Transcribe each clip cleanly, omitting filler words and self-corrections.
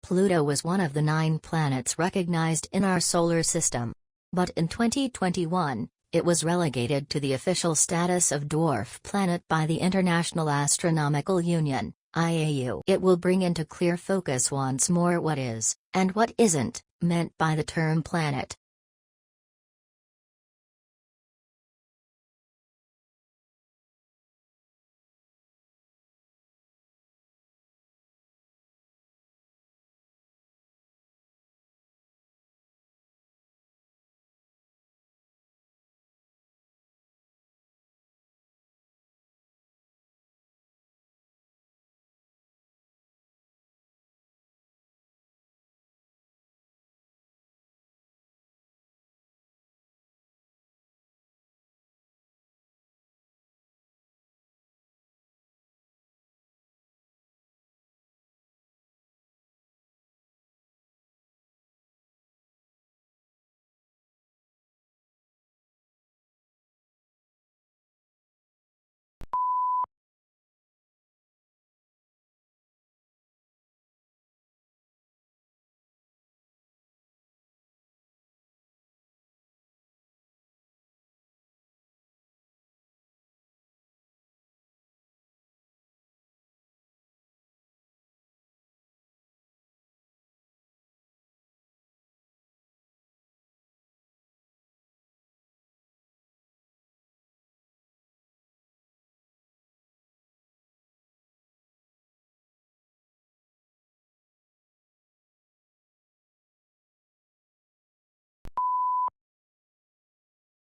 Pluto was one of the 9 planets recognized in our solar system. But in 2021, it was relegated to the official status of dwarf planet by the International Astronomical Union, IAU. It will bring into clear focus once more what is, and what isn't, meant by the term planet.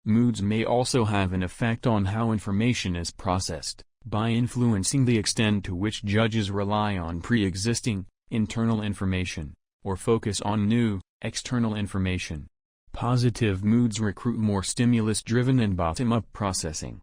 Moods may also have an effect on how information is processed, by influencing the extent to which judges rely on pre-existing, internal information, or focus on new, external information. Positive moods recruit more stimulus-driven and bottom-up processing.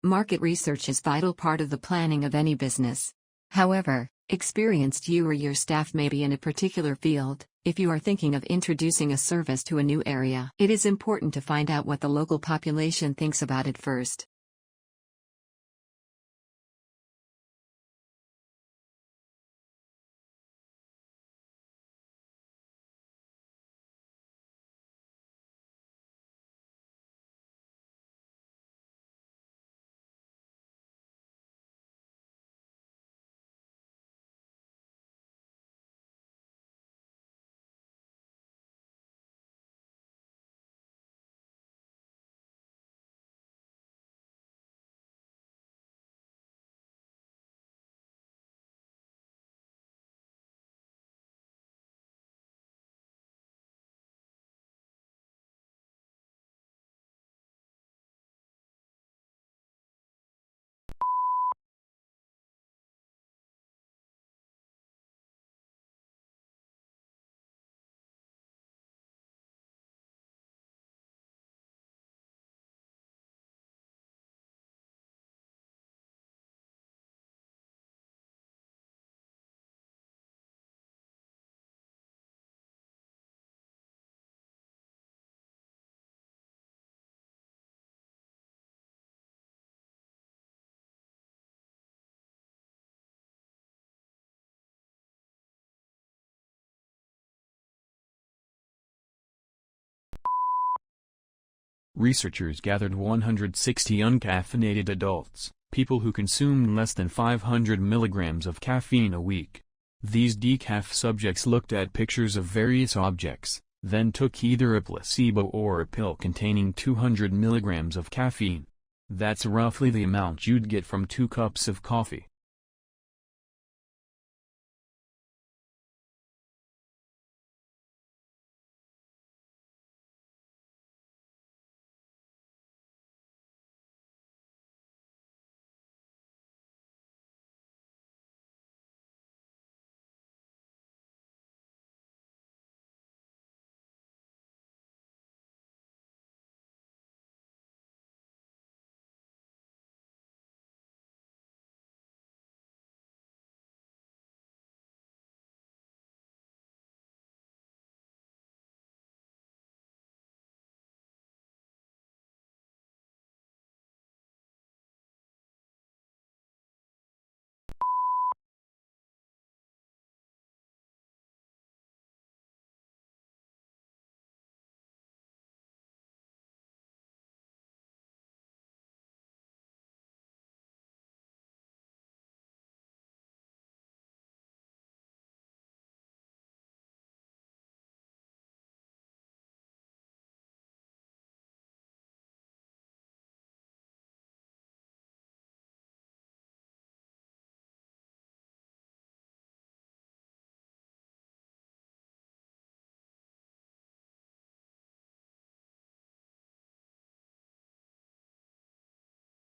Market research is a vital part of the planning of any business. However, experienced you or your staff may be in a particular field. If you are thinking of introducing a service to a new area, it is important to find out what the local population thinks about it first. Researchers gathered 160 uncaffeinated adults, people who consumed less than 500 milligrams of caffeine a week. These decaf subjects looked at pictures of various objects, then took either a placebo or a pill containing 200 milligrams of caffeine. That's roughly the amount you'd get from 2 cups of coffee.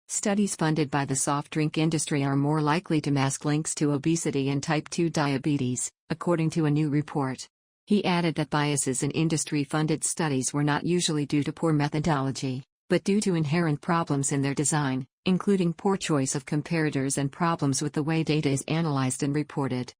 Studies funded by the soft drink industry are more likely to mask links to obesity and type 2 diabetes, according to a new report. He added that biases in industry-funded studies were not usually due to poor methodology, but due to inherent problems in their design, including poor choice of comparators and problems with the way data is analyzed and reported.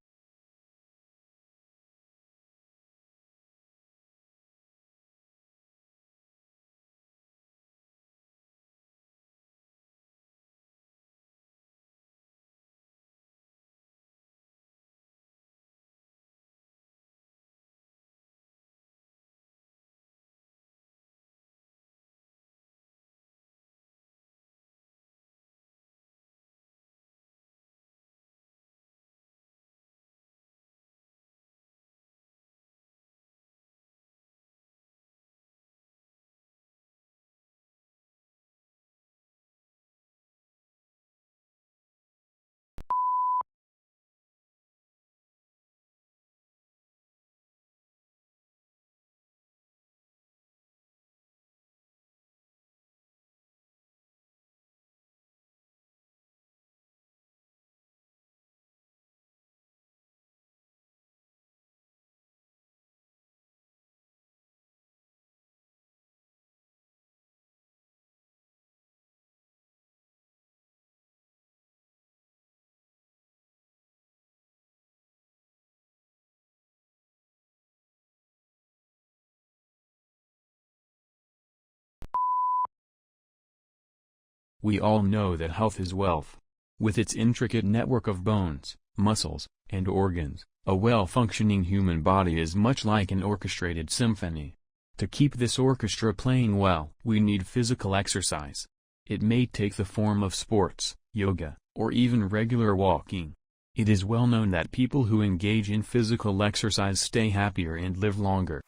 We all know that health is wealth. With its intricate network of bones, muscles, and organs, a well-functioning human body is much like an orchestrated symphony. To keep this orchestra playing well, we need physical exercise. It may take the form of sports, yoga, or even regular walking. It is well known that people who engage in physical exercise stay happier and live longer.